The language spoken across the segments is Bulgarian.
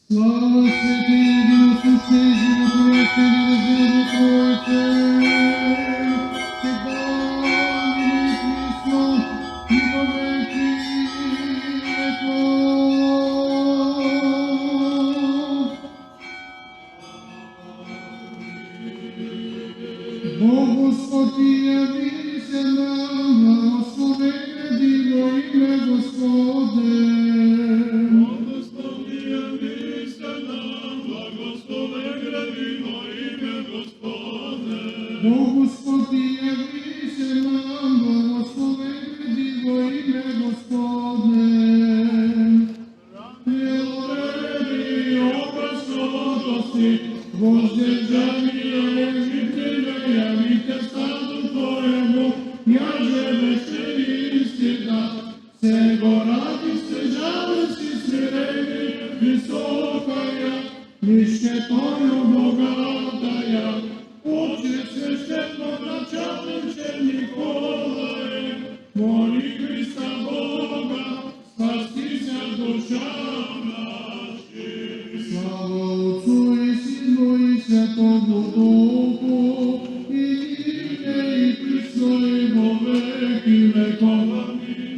Слава Святой Единосущей Животворящей неразделной Троице, всегда ныне и присно и во веки веков. Бог Господи, явися нам, благословенне Диво имя Господне. Бог Господи, явися нам, благословенне Диво имя Господне. Милорedi образ святости, воздержание жителя, явите стаду Твоему, яже вечери истина, сего ради стяжавости смирени, високая, нищетою богатая, Отче священно начальниче Николае, моли Христа Бога, спастися душам нашим. Слава Отцу и Сыну и Святому Духу, и ныне и присно и во веки веков.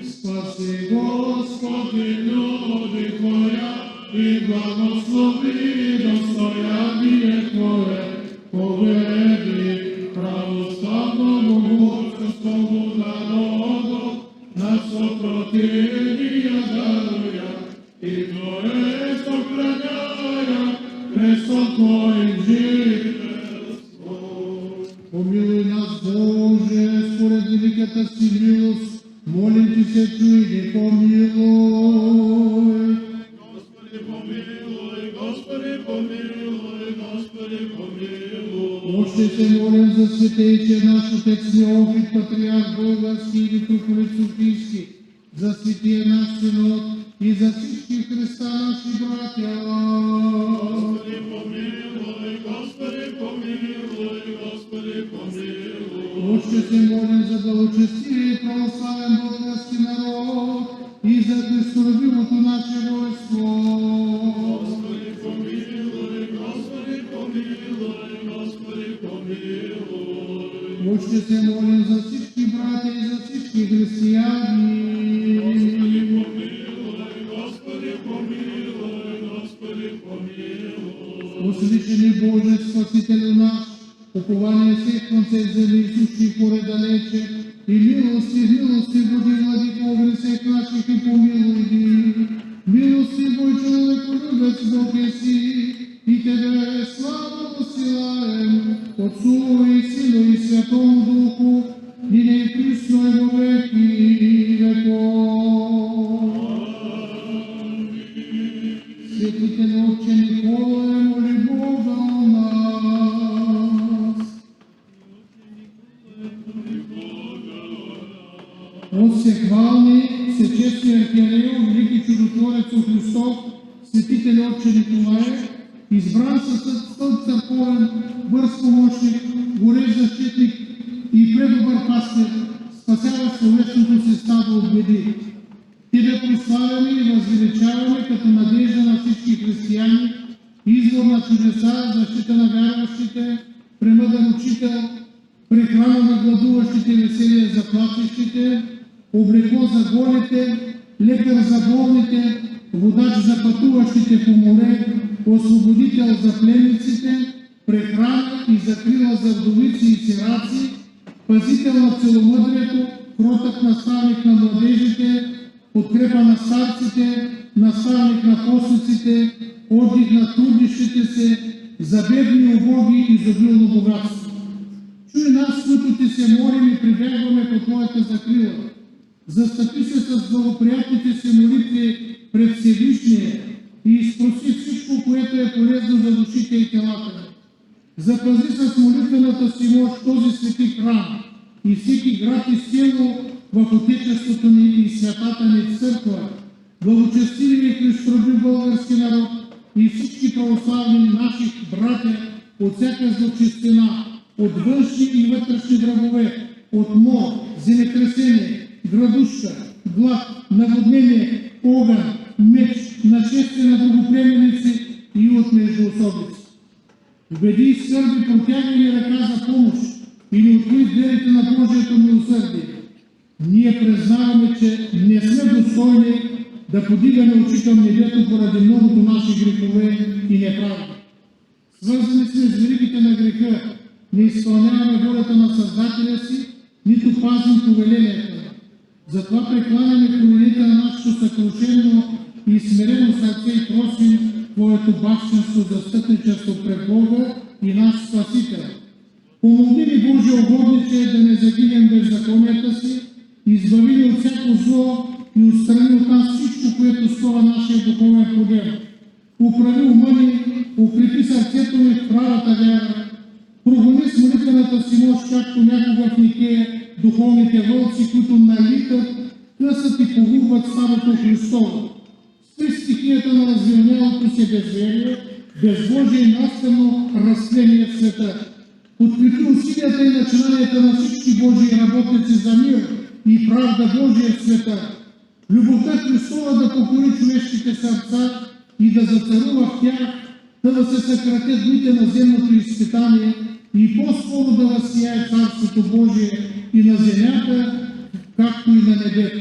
Спаси, Господи, люди Твоя, и благослови достояние Твое. Поведи православному Господу народу, на сопротивление даруя, и Твое сохраняя, престол Твоим жительство. Помилуй нас, Боже, според великата си милост, молим Ти се, чуй и помилуй. Господи, помилуй, Господи, помилуй, Господи, помилуй. Още се молим за светейче наш отец Неофит, патриарх български и митрополит Софийски, за светия наш синод и за всички Христа наши братя. Господи, помилуй, Господи, помилуй, Господи, помилуй. Още се молим за благочестивия и православен български народ и за христолюбивото наше войско. Господи, помилуй, Господи, помилуй, Господи, помилуй. Още се молим за всички братя и за всички християни. Господи, помилуй, Господи, помилуй, Господи, помилуй. Услыши ни Боже, Спасителю наш, упование всех концев земли, сущи горе далече, и милости, буди, владико, огни всех наших и помилуй ги. Милости, Бой, човеколюбец, Бог еси, и Тебе слава посилаем, Отцу и Сину и Святому Духу, ныне и присно и во веки веков. Светитель Отче Николае, моли Бога о нас. От всехвални, всечестни архиерею, велики чудотворец Христов, светитель Отче Николае, избран със стълб църковен, бърз помощник, горещ защитник и предобър пастир, спасяващ човечното си стадо от беди. Тебе прославяме и възвеличаваме като надежда на всички християни, извор на чудеса, защита на вярващите, премъдър учител, прехрана на гладуващите, веселие за плачещите, облекло за голите, лекар за болните, водач за пътуващите по море, освободител за пленниците, прехрана и закрила за вдовици и сираци, пазител на целомъдрието, кротък наставник на младежите, подкрепа на старците, наставник на постниците, отдих на труднищите се, за бедни, убоги и изобилно богатство. Чуй нас, които Ти се молим и прибягваме по Твоята закрила. Застъпи се с благоприятните си молитви пред Всевишния и изпроси всичко, което е полезно за душите и телата. Запази с молитвената си мощ този свети храм и всеки град и село в Отечеството ни и святата ни църква. Благочестивия Христолюбив български народ и всички православни наши братя от всяка злочестина, от външни и вътрешни врагове, от мор, земетресение, градушка, глад, наводнение, огън, меч, нашествие на другоплеменници Убеди и скърби, протягай ни ръка за помощ и ни откри дверите на Божието милосърдие. Ние признаваме, че не сме достойни да подигаме очи към небето поради многото наши грехове и неправди. Свързани сме с веригите на греха, не изпълняваме волята на Създателя си, нито пазим повеленията. Затова прекланяме колените на нашето съкрушено и смирено сърце и просим Твоето бащенство застъпничество пред Бога и наш Спасител. Помогни ни, Божие угодниче, да не загинем беззаконията си, избави ни от всяко зло и отстрани от нас всичко, което скова нашия духовен подем. Управи ума ни, укрепи сърцето ни в правата вяра, прогони с молитвената си мощ, както някога в Никея духовните вълци, които налитат, късат и погубват старото Христово. Спри стихията на развилнялото се безверие, безбожие и наствено разтление в света. Подкрепи усилията и начинанията на всички Божии работници за мир и правда Божия в света. Любовта Христова да покори човешките сърца и да зацарува в тях, да се съкратят дните на земното изпитание и по-скоро да възсияе Царството Божие и на земята, както и на небето.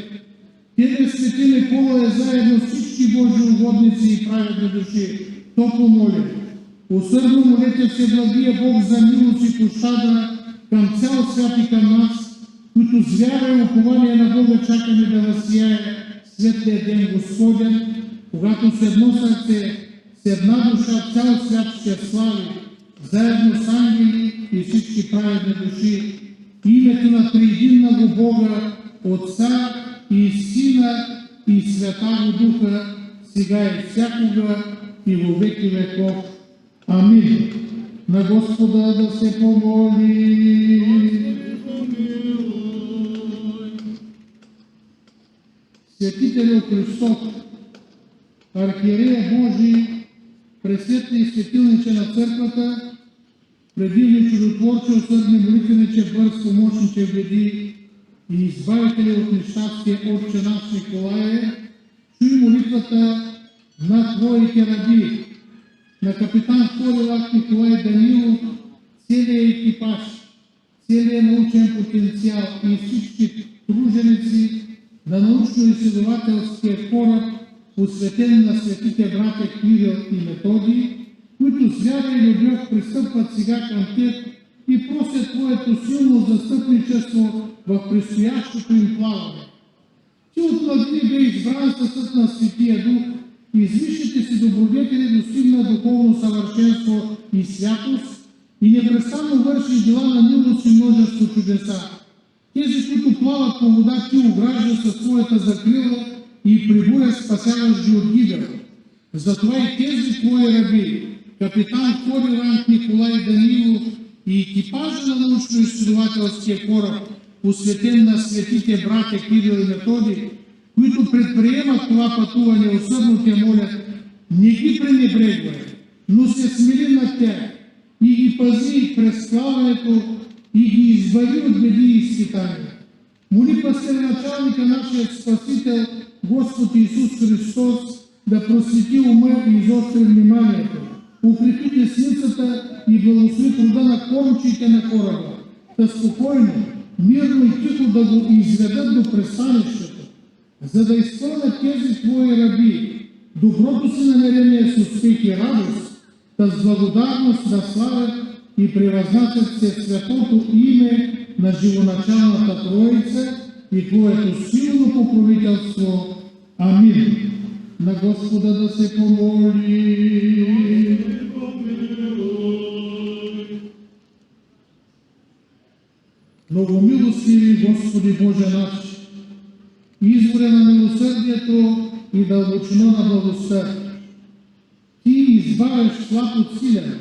Тебе, свети Никола, е заедно с всички Божии угодници и праведни души. Топло моля. Усърдно молете се, благия Бог, за милост и пощада към цял свят и към нас, които с вяра и упование на Бога чакаме да възсияе светлия ден Господен, когато с едно сърце, с една душа цял свят ще слави, заедно с ангели и всички праведни души, името на триединного Бога, Отца и Сина и Святаго Духа, сега и всякога и во веки веков. Амин. На Господа да се помоли. Светителю Христов, архиерея Божий, пресветли и светилниче на църквата, предивни чудотворче, усърдни молитвениче, бърз помощниче, веди и избавители от нещастие, Отче наш Николае, чуй молитвата на Твоите раби, на капитан втори лак Николай Данилов, целият екипаж, целият научен потенциал и всички труженици на научно-изследователския кораб, посветен на светите братя Кирил и Методий, които с вяра и любов пристъпват сега към Теб и просят Твоето силно застъпничество в предстоящото им плаване. Ти от младини бе избран със на Светия Дух и с висшите си добродетели достигна духовно съвършенство и святост и непрестанно върши дела на милост и множество чудеса. Тези, които плават по вода, Ти огражда със своята закрила и при буря спасяваш ги от гибел. Затова и тези Твои раби, капитан втори ранг Николай Данилов и екипажа на научно-изследователския кораб, посветен на светите братя Кирил и Методий, които предприемат това пътуване, усърдно Те молят, не ги пренебрегвай, но се смири над тях и ги пази през плаването и ги избави от беди и изпитания. Моли пастирначалника, нашият Спасител, Господ Исус Христос, да просвети ума и изостри вниманието, укрепи десницата и благослови труда на кормчиите на кораба, да спокойно, мирно и тихо да го изведат до пристанището, за да изпълнят тези Твои раби доброто си намерение с успех и радост, да с благодарност да славят и превъзнасят се светото име на живоначалната Троица и Твоето силно покровителство. Амин. На Господа да се помоли. Многомилостиви Господи Боже наш, изворе на милосърдието и дълбочина на благостта, Ти избавяш слаб от силен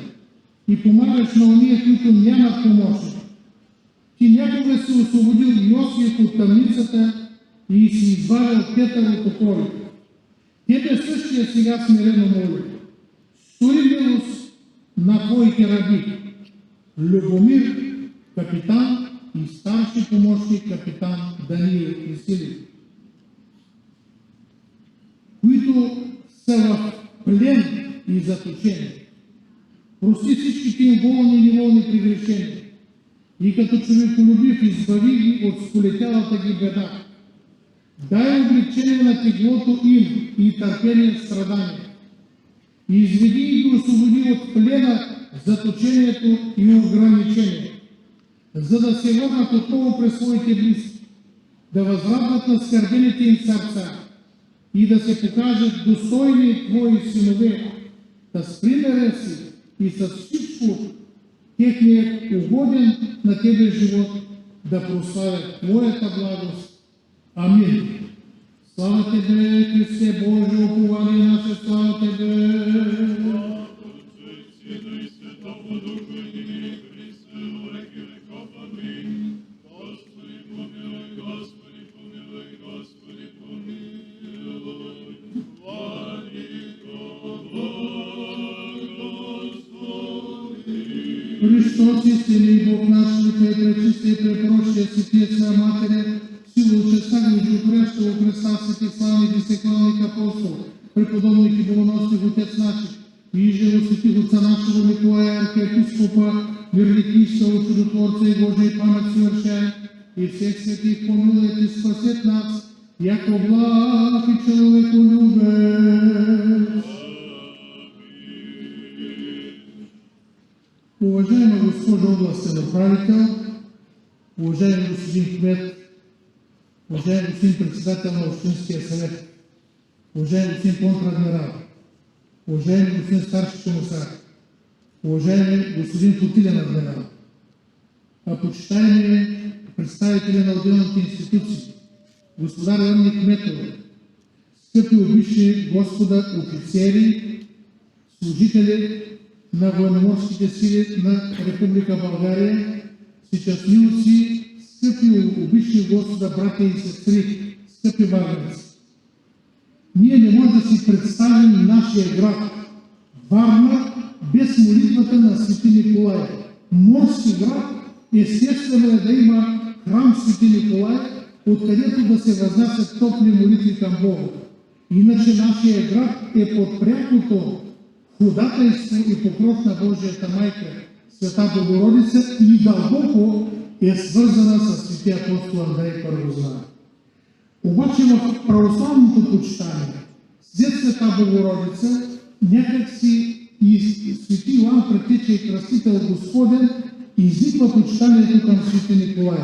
и помагаш на ония, които нямат помощник. Ти някога си освободил Йосиф от тъмницата и си избавил Петър от оковите. Тебе същия сега смирено моля. Стори милост на Твоите раби, Любомир, капитан и старши помощник капитан Даниил и Сили, които са в плен и заточени. Прости всичките им волни и неволни прегрешения. И като човеколюбив избави ги от сполетялата ги беда. Дай облегчение на теглото им и търпение в страдания. И изведи и ги освободи от плена, заточението и ограничение, за да се върнат отново през своите близки, да възрадват на скърбените им сърца и да се покажат достойни Твои синове, да с примера си и с всичко техният угоден на Тебе живот да прославят Твоята благост. Амин. Слава Тебе, Христе Божие, упование наше, слава Тебе. Христос истинный Бог наш, Святая, Пречистая, Препрощая, Святия Своя Матеря, силу честа Животворящего Христа, святых славных и всеклавных апостолов, преподобных и богоносных Отец наших, и же святых Отца нашего Николая, архиепископа, Верникийского Чудотворца и Божией память совершая, и всех святых помилует и спасет нас, яко благ и человеколюбец. Уважаема госпожо областен управител, уважаеми господин кмет, уважаеми господин председател на Общинския съвет, уважаеми господин контрадмирал, уважаеми господин старши комисар, уважаеми господин флотилен адмирал, почитаеми представители на отделните институции, господа районни кметове, скъпи висши господа офицери, служители на военноморските сили на Република България, съчастливци, скъпи обични Господа, братя и сестри, скъпи варненци. Ние не можем да си представим нашия град Варна без молитвата на Свети Николай. Морски град, естествено е да има храм Свети Николай, откъдето да се възнасят топли молитви към Бога. Иначе нашия град е под прякото ходатайство и покров на Божията майка, Света Богородица, и дълбоко е свързана с светия апостол Андрей Първозван. Обаче в православното почитание след Света Богородица някак си и свети Йоан Предтеча и Кръстител Господен изниква почитанието към Свети Николай.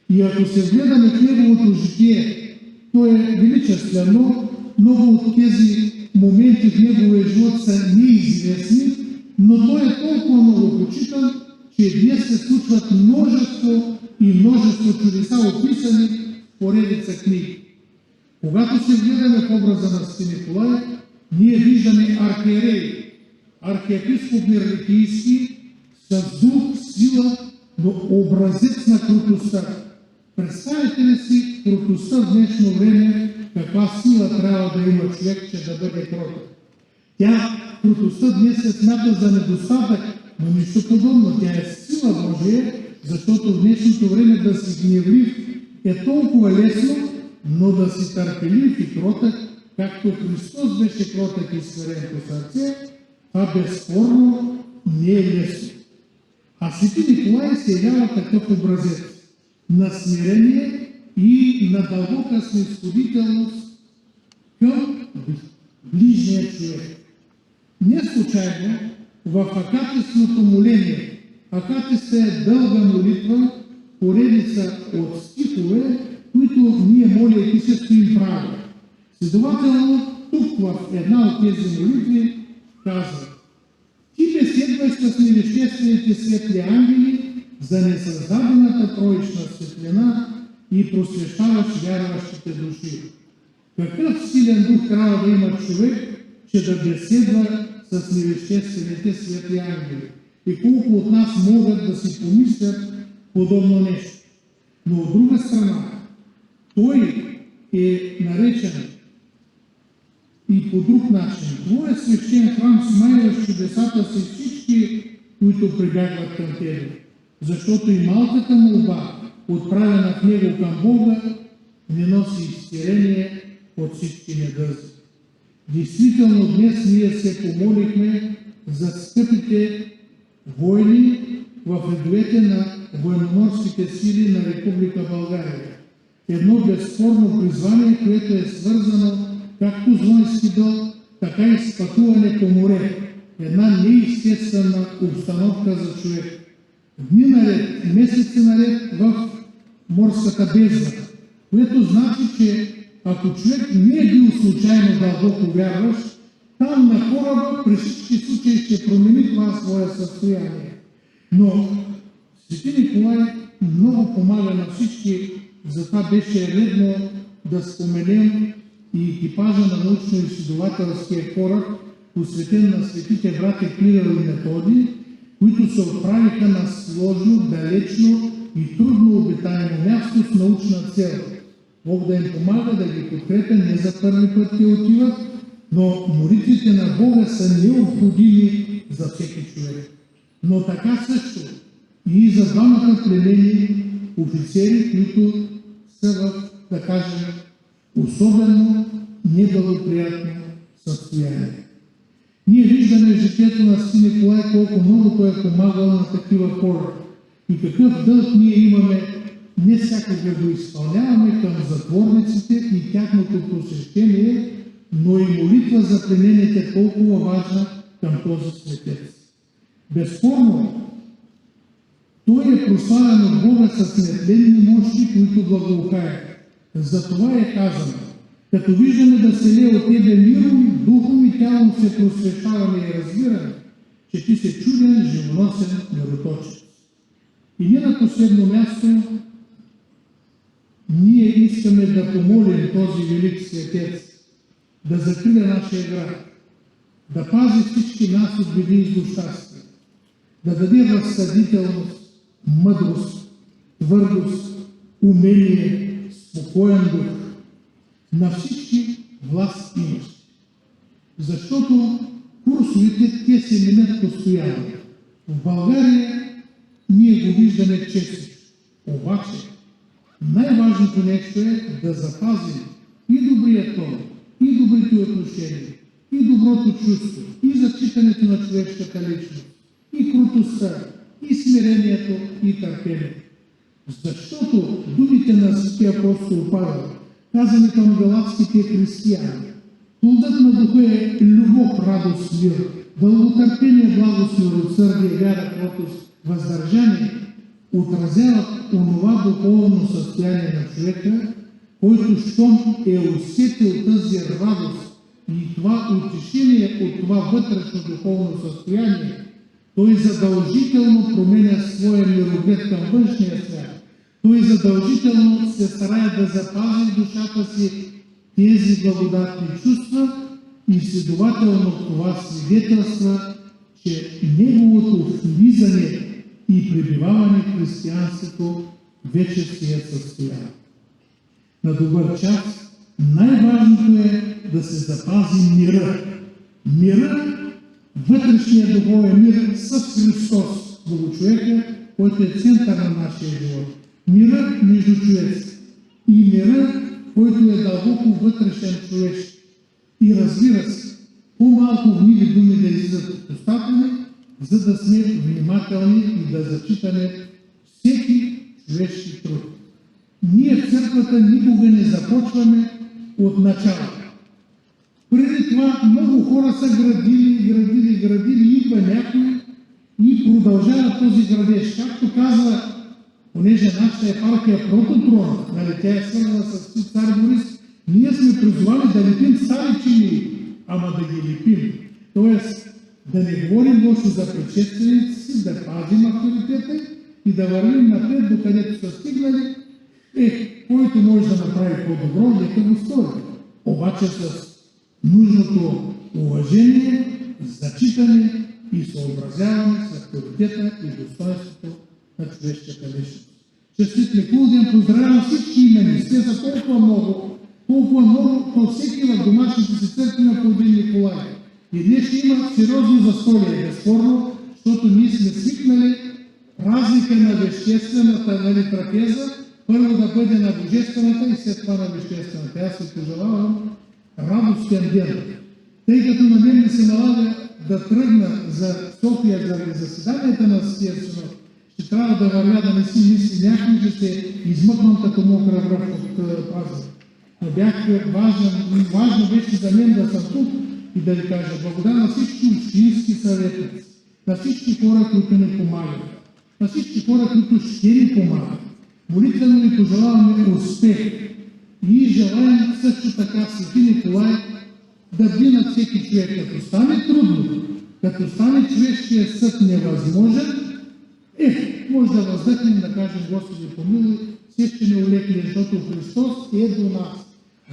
И ако се вгледаме в неговото житие, то е величествено. Много от тези моменти в неговия живот са неизвестни, но той е толкова много почитан, че днес се случват множество и множество чудеса, описани в поредица книги. Когато се гледаме в образа на Свети Николай, ние виждаме архиерей, архиепископ Верникийски с дух, сила, но образец на крутостта. Представете ли си крутостта в днешно време, каква сила трябва да има човек, че да бъде кротък? Крутостта днес се смята за недостатък, но нищо подобно. Тя е сила Божия, защото в днешното време да си гневлив е толкова лесно, но да си търпелив и кротък, както Христос беше кротък и смирен по сърце, това безспорно не е лесно. А Свети Николай се явява такъв образец на смирение и на дълбока снизходителност към ближния човек. Не случайно в акатистното моление, акатиста е дълга молитва, поредица от стихове, които ние, молейки се, стоим право. Следователно, тук в една от тези молитви казва: Ти беседваш с невеществените светли ангели за несъздадената троична светлина и просвещаваш вярващите души. Какъв силен дух трябва да има човек, че да беседва с невеществените светли ангели? И колко от нас могат да си помислят подобно нещо? Но от друга страна, той е наречен и по друг начин. Твоя свещен храм смайваш чудесата си всички, които прибягват към тебе. Защото и малката молба, отправена в него към Бога, не носи изцеление от всички недъзи. Действително днес ние се помолихме за скъпите войни в редовете на военноморските сили на Република България. Едно безспорно призвание, което е свързано както с воински дълг, така и с пътуване по море. Една неестествена обстановка за човек. Дни наред, месеци наред в морската бездна, което значи, че ако човек не е бил случайно дълбоко вярващ, там на кораба при всички случаи ще промени това свое състояние. Но Свети Николай много помага на всички, затова беше редно да споменем и екипажа на научно-изследователския кораб, посветен на светите братя Кирил и Методий, които се отправиха на сложно, далечно и трудно обитаемо място с научна цел. Бог да им помага, да ги подкрепя, не за първи път те отиват, но молитвите на Бога са необходими за всеки човек. Но така също и за двамата племени офицери, които са в, да кажем, особено неблагоприятно състояние. Ние виждаме в житието на Свети Николай колко много той е помагал на такива хора и какъв дълг ние имаме не всякога го изпълняваме към затворниците и тяхното посещение, но и молитва за пленените е толкова важна към този светец. Безспорно, той е прославен от Бога с нетленни мощи, които благоухаят. Затова е казано: като виждаме да се лее от тебе миром, духом и тялом се просвещаваме и разбираме, че ти си чуден, живоносен, мироточец. И не на последно място, ние искаме да помолим този велик светец да закриля нашия град, да пази всички нас от беди и злощастия, да даде разсъдителност, мъдрост, твърдост, умение, спокоен дух на всички власт имащи. Защото курсовете те се минат постоянно. В България ние го виждаме често. Обаче най-важното нещо е да запазим и добрият тон, и добрите отношения, и доброто чувство, и зачитането на човешката личност, и крутостта, и смирението, и търпението. Защото думите на Светия апостол Павел, казани към галатските християни: плодът на духа е любов, радост, мир, дълготърпение, благост, милосърдие, вяра, кротост, въздържание, отразяват онова духовно състояние на човека, който щом е усетил тази радост и това утешение от това вътрешно духовно състояние, той задължително променя своя мироглед към външния свят. Той задължително се старае да запази в душата си тези благодатни чувства и следователно това свидетелства, че неговото влизане и пребиваване в християнството вече се е състояло. На добър час най-важното е да се запази мира. Мира, вътрешния духовен мир с Христос, Богочовека, който е център на нашия живот. Мира между човеци и мира, който е дълбоко вътрешен човешки. И разбира се, по-малко гнили думи да излизат от устата ни, за да сме внимателни и да зачитаме всеки човешки труд. Ние в църквата никога не започваме от начало. Преди това много хора са градили, идва някой и продължава този градеж. Както казва, понеже нашата епархия прототрон, нали, тя е свързана с цар Борис, ние сме призвали да лепим стари чини, ама да ги лепим. Тоест, да не говорим лошо за предшествениците си, да пазим авторитета и да вървим напред, докъдето са стигнали. Който може да направи по-добро, нека го стори. Обаче с нужното уважение, зачитане и съобразяване с авторитета и достоинството на човешката личност. Честит Никулден, поздравявам всички имени. Те са толкова много, то всеки в домашните си църкви има по един Николай. И днес ще има сериозно застолие, безспорно, защото ние сме свикнали празника на веществената трапеза, първо да бъде на божествената и след това на веществената. Аз се пожелавам радостен ден. Тъй като на мен ми се налага да тръгна за София заради заседанията на Сиерсено, ще трябва да вървя, да не си мисли някой, че се измъквам като мокра връх от паза. Но важно беше за мен да съм тук и да ви кажа благодаря на всички общински съветници, на всички хора, които ни помагат, на всички хора, които ще ни помагат. Молитвено ви пожелаваме успех и желаем също така Свети Николай да бди над всеки човек. Като стане трудно, като стане човешкият съд невъзможен, може да въздъхнем, да кажем Господи помилуй, все ще не улекне, защото Христос е до нас.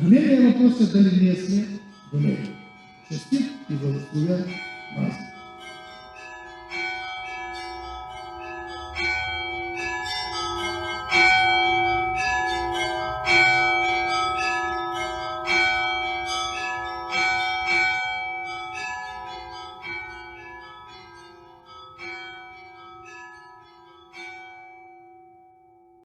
Големият въпрос е дали ние сме до Него. Честит и благословен вас.